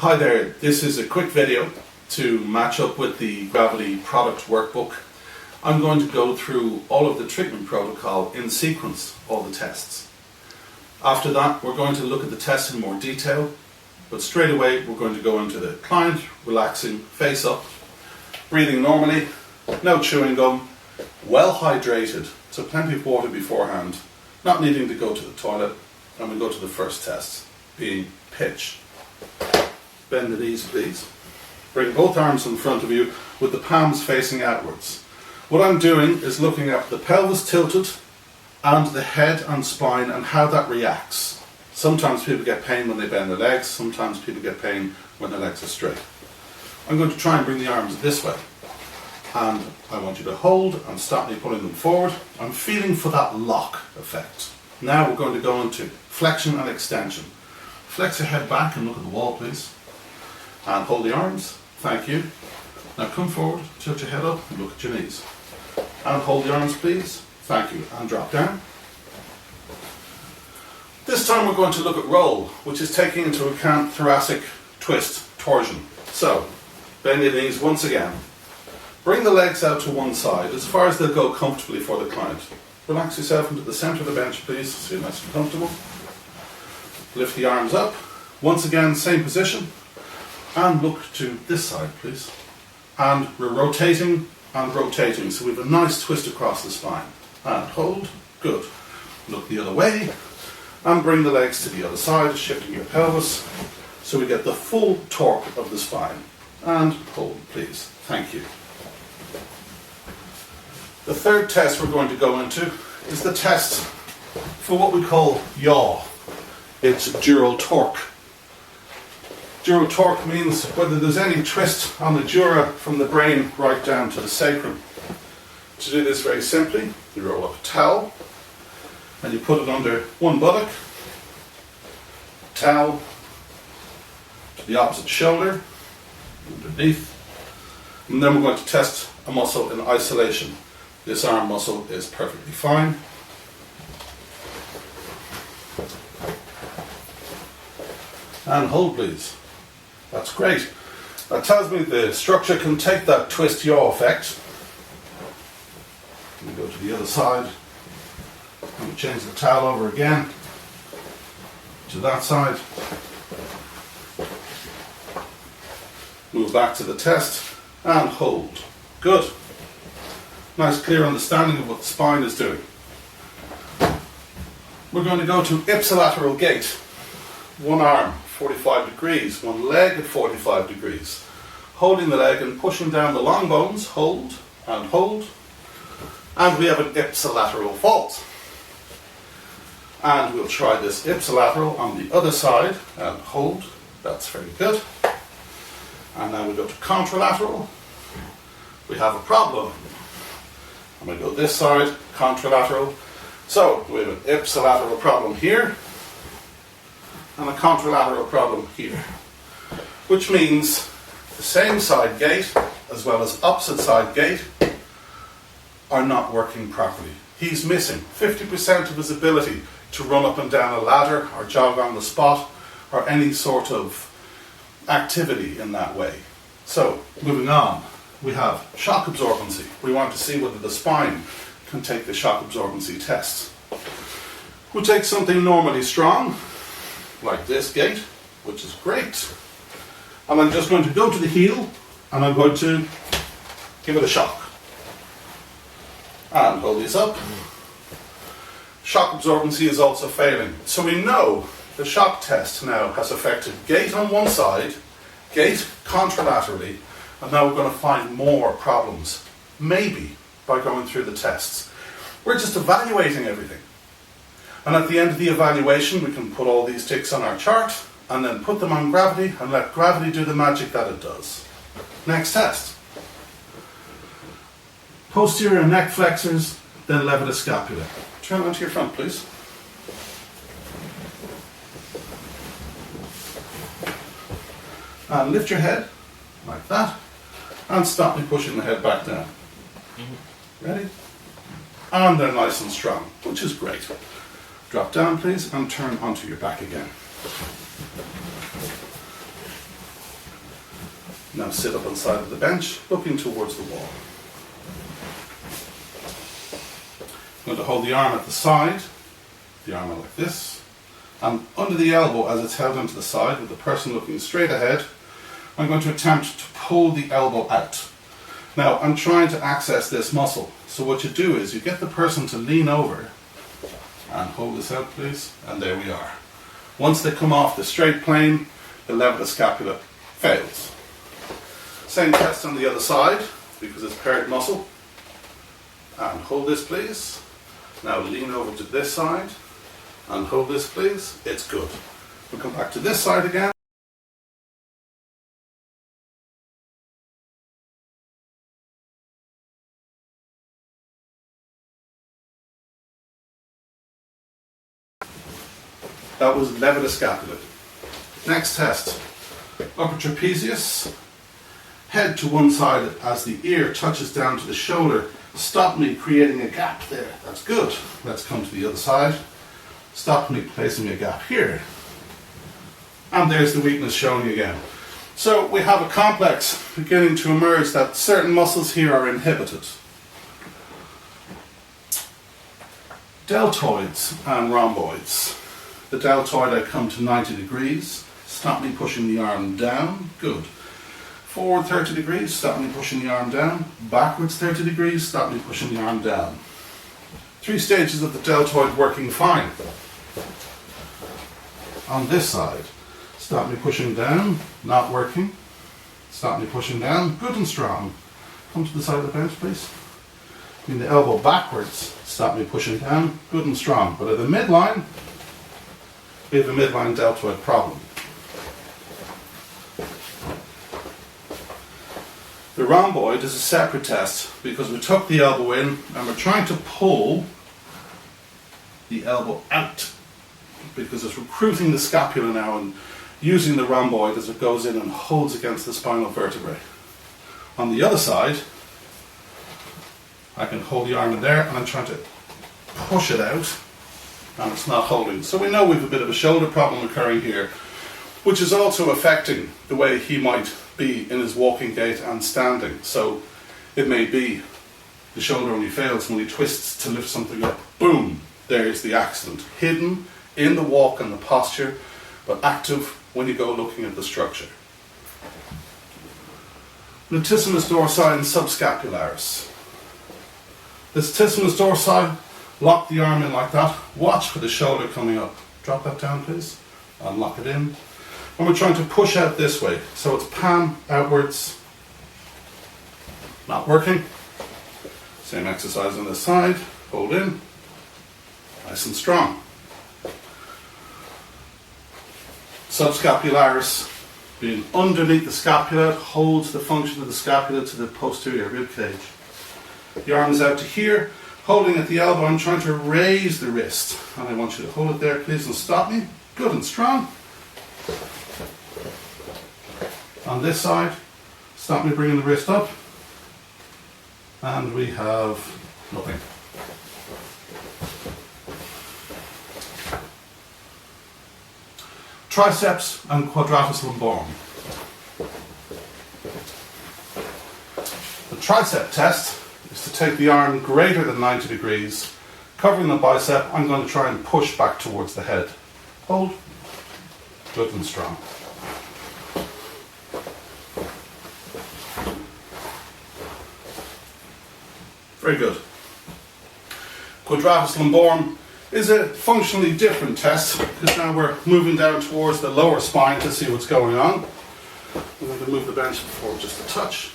Hi there, this is a quick video to match up with the Gravity product workbook. I'm going to go through all of the treatment protocol in sequence, all the tests. After that we're going to look at the tests in more detail, but straight away we're going to go into the client relaxing, face up, breathing normally, no chewing gum, well hydrated, so plenty of water beforehand, not needing to go to the toilet, and we go to the first test, being pitch. Bend the knees please. Bring both arms in front of you with the palms facing outwards. What I'm doing is looking at the pelvis tilted and the head and spine and how that reacts. Sometimes people get pain when they bend their legs, sometimes people get pain when their legs are straight. I'm going to try and bring the arms this way. And I want you to hold and stop me pulling them forward. I'm feeling for that lock effect. Now we're going to go into flexion and extension. Flex your head back and look at the wall please. And hold the arms, thank you. Now come forward, tilt your head up and look at your knees. And hold the arms please, thank you. And drop down. This time we're going to look at roll, which is taking into account thoracic twist, torsion. So, bend your knees once again. Bring the legs out to one side, as far as they'll go comfortably for the client. Relax yourself into the centre of the bench please, so you're nice and comfortable. Lift the arms up. Once again, same position. And look to this side please. And we're rotating and rotating, so we have a nice twist across the spine. And hold, good. Look the other way. And bring the legs to the other side, shifting your pelvis, so we get the full torque of the spine. And hold please, thank you. The third test we're going to go into is the test for what we call yaw. It's dural torque. Dural torque means whether there's any twist on the dura from the brain right down to the sacrum. To do this very simply, you roll up a towel and you put it under one buttock, towel to the opposite shoulder, underneath, and then we're going to test a muscle in isolation. This arm muscle is perfectly fine. And hold please. That's great. That tells me the structure can take that twist yaw effect. We go to the other side and we change the towel over again to that side. Move back to the test and hold. Good. Nice clear understanding of what the spine is doing. We're going to go to ipsilateral gait. One arm 45 degrees, one leg at 45 degrees. Holding the leg and pushing down the long bones, hold and hold. And we have an ipsilateral vault. And we'll try this ipsilateral on the other side and hold. That's very good. And now we go to contralateral. We have a problem. I'm going to go this side, contralateral. So we have an ipsilateral problem here and a contralateral problem here, which means the same side gait as well as opposite side gait are not working properly. He's missing 50% of his ability to run up and down a ladder or jog on the spot or any sort of activity in that way. So moving on, we have shock absorbency. We want to see whether the spine can take the shock absorbency test. We'll take something normally strong like this gait, which is great, and I'm just going to go to the heel and I'm going to give it a shock and hold this up. Shock absorbency is also failing, so we know the shock test now has affected gait on one side, gait contralaterally, and now we're going to find more problems, maybe by going through the tests. We're just evaluating everything. And at the end of the evaluation, we can put all these ticks on our chart and then put them on gravity and let gravity do the magic that it does. Next test. Posterior neck flexors, then levator scapula. Turn onto your front, please. And lift your head like that and stop me pushing the head back down. Ready? And they're nice and strong, which is great. Drop down please and turn onto your back again. Now sit up on the side of the bench, looking towards the wall. I'm going to hold the arm at the side, the arm like this, and under the elbow as it's held onto the side with the person looking straight ahead, I'm going to attempt to pull the elbow out. Now I'm trying to access this muscle, so what you do is you get the person to lean over and hold this out please, and there we are. Once they come off the straight plane, the lever of the scapula fails. Same test on the other side, because it's paired muscle. And hold this please. Now lean over to this side, and hold this please. It's good. We'll come back to this side again. That was lever the scapula. Next test. Upper trapezius. Head to one side as the ear touches down to the shoulder. Stop me creating a gap there. That's good. Let's come to the other side. Stop me placing a gap here. And there's the weakness showing again. So we have a complex beginning to emerge that certain muscles here are inhibited. Deltoids and rhomboids. The deltoid I come to 90 degrees. Stop me pushing the arm down. Good. Forward 30 degrees, stop me pushing the arm down. Backwards 30 degrees, stop me pushing the arm down. 3 stages of the deltoid working fine. On this side, stop me pushing down, not working. Stop me pushing down, good and strong. Come to the side of the bench, please. Bring the elbow backwards, stop me pushing down, good and strong. But at the midline, we have a midline deltoid problem. The rhomboid is a separate test because we took the elbow in and we're trying to pull the elbow out because it's recruiting the scapula now and using the rhomboid as it goes in and holds against the spinal vertebrae. On the other side, I can hold the arm in there and I'm trying to push it out and it's not holding. So we know we have a bit of a shoulder problem occurring here, which is also affecting the way he might be in his walking gait and standing. So it may be the shoulder only fails when he twists to lift something up. Boom, there's the accident. Hidden in the walk and the posture, but active when you go looking at the structure. Latissimus dorsi and subscapularis. The latissimus dorsi, lock the arm in like that. Watch for the shoulder coming up. Drop that down please, and lock it in. And we're trying to push out this way. So it's palm outwards. Not working. Same exercise on this side. Hold in. Nice and strong. Subscapularis, being underneath the scapula, holds the function of the scapula to the posterior rib cage. The arm is out to here, holding at the elbow. I'm trying to raise the wrist. And I want you to hold it there, please, and stop me. Good and strong. On this side, stop me bringing the wrist up, and we have nothing. Triceps and quadratus lumborum. The tricep test is to take the arm greater than 90 degrees, covering the bicep. I'm going to try and push back towards the head. Hold. Good and strong. Very good. Quadratus lumborum is a functionally different test because now we're moving down towards the lower spine to see what's going on. I'm going to move the bench forward just a touch.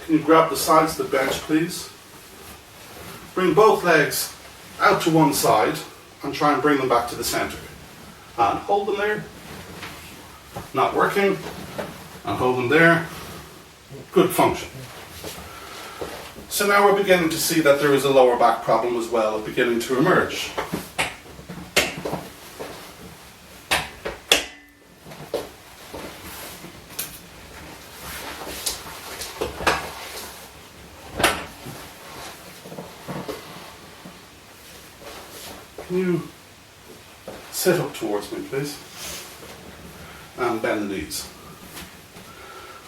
Can you grab the sides of the bench, please? Bring both legs out to one side and try and bring them back to the center. And hold them there. Not working. And hold them there. Good function. So now we're beginning to see that there is a lower back problem as well beginning to emerge. Can you sit up towards me, please. And bend the knees.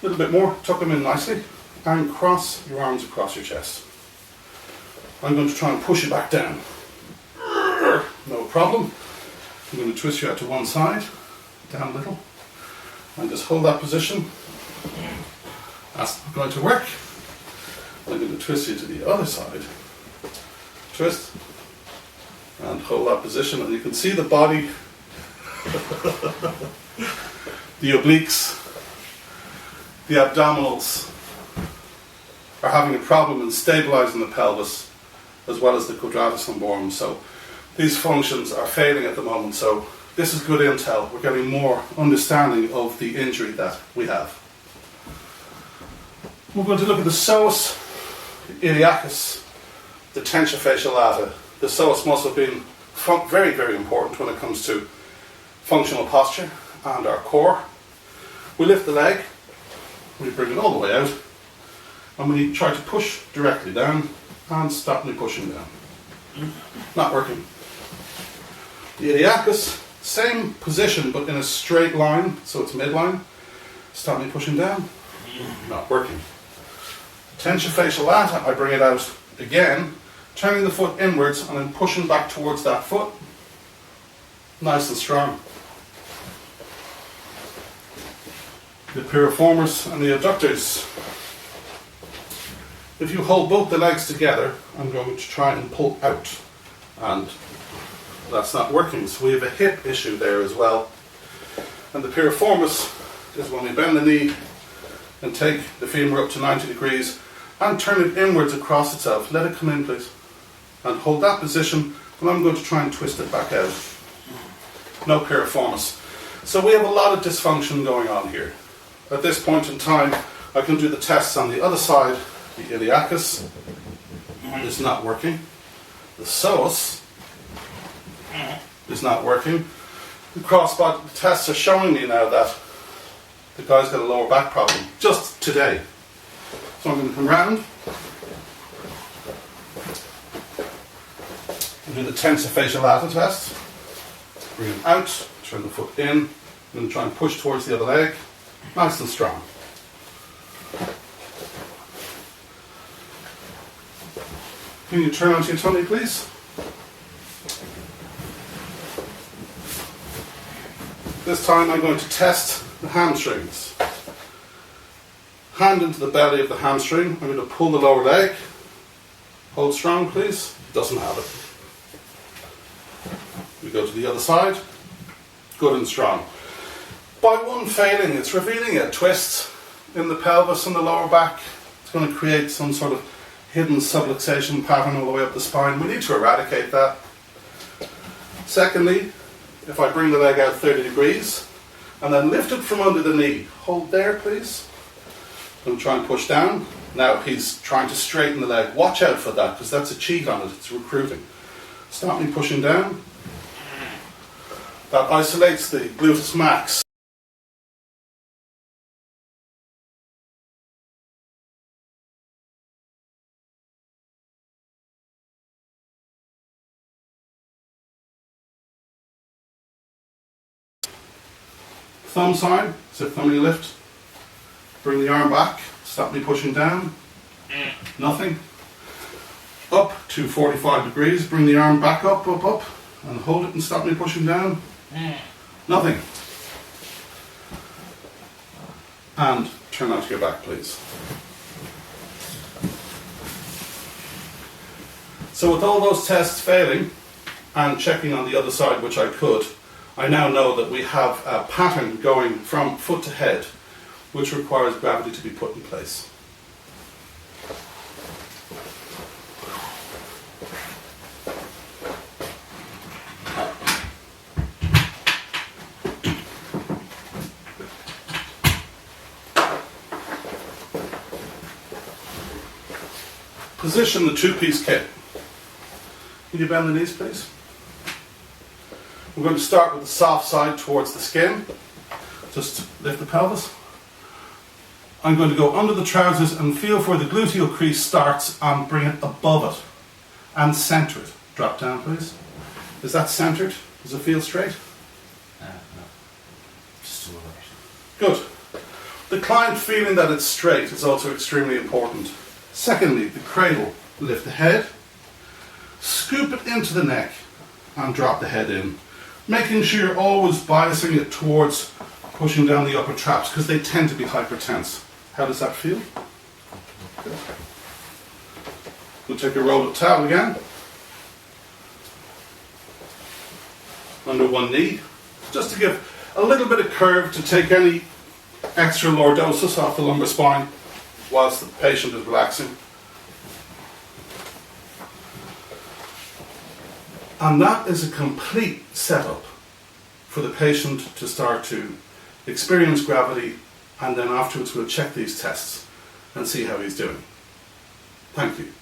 A little bit more, tuck them in nicely, and cross your arms across your chest. I'm going to try and push you back down. No problem. I'm going to twist you out to one side, down a little, and just hold that position. That's not going to work. I'm going to twist you to the other side. Twist, and hold that position, and you can see the body, the obliques, the abdominals are having a problem in stabilizing the pelvis as well as the quadratus lumborum. So these functions are failing at the moment. So this is good intel. We're getting more understanding of the injury that we have. We're going to look at the psoas iliacus, the tension fascial lata. The psoas muscle being very, very important when it comes to functional posture and our core. We lift the leg, we bring it all the way out, and we try to push directly down and stop me pushing down. Not working. The iliacus, same position but in a straight line, so it's midline. Stop me pushing down. Not working. Tension fascial lata, I bring it out again, turning the foot inwards and then pushing back towards that foot. Nice and strong. The piriformis and the adductors. If you hold both the legs together, I'm going to try and pull out, and that's not working. So we have a hip issue there as well. And the piriformis is when we bend the knee and take the femur up to 90 degrees and turn it inwards across itself. Let it come in, please. And hold that position, and I'm going to try and twist it back out. No piriformis. So we have a lot of dysfunction going on here. At this point in time, I can do the tests on the other side. The iliacus is not working. The psoas is not working. The crossbody tests are showing me now that the guy's got a lower back problem, just today. So I'm going to come round and do the tensor fascial lata test. Bring it out, turn the foot in. I'm going to try and push towards the other leg. Nice and strong. Can you turn onto your tummy, please? This time I'm going to test the hamstrings. Hand into the belly of the hamstring. I'm going to pull the lower leg. Hold strong, please. Doesn't have it. We go to the other side. Good and strong. By one failing, it's revealing a twist in the pelvis and the lower back. It's going to create some sort of hidden subluxation pattern all the way up the spine. We need to eradicate that. Secondly, if I bring the leg out 30 degrees and then lift it from under the knee, hold there, please. I'm trying to push down. Now he's trying to straighten the leg. Watch out for that, because that's a cheat on it. It's recruiting. Stop me pushing down. That isolates the gluteus max. Thumb side, so thumb in your lift. Bring the arm back, stop me pushing down. Nothing. Up to 45 degrees, bring the arm back up, and hold it and stop me pushing down. Nothing. And turn onto your back, please. So with all those tests failing, and checking on the other side, which I could, I now know that we have a pattern going from foot to head, which requires gravity to be put in place. Position the two-piece kit. Can you bend the knees, please? We're going to start with the soft side towards the skin. Just lift the pelvis. I'm going to go under the trousers and feel where the gluteal crease starts and bring it above it. And center it. Drop down, please. Is that centered? Does it feel straight? No. Just a little bit. Good. The client feeling that it's straight is also extremely important. Secondly, the cradle. Lift the head, scoop it into the neck and drop the head in. Making sure you're always biasing it towards pushing down the upper traps because they tend to be hypertense. How does that feel? Good. We'll take a roll of towel again. Under one knee. Just to give a little bit of curve to take any extra lordosis off the lumbar spine whilst the patient is relaxing. And that is a complete setup for the patient to start to experience gravity, and then afterwards we'll check these tests and see how he's doing. Thank you.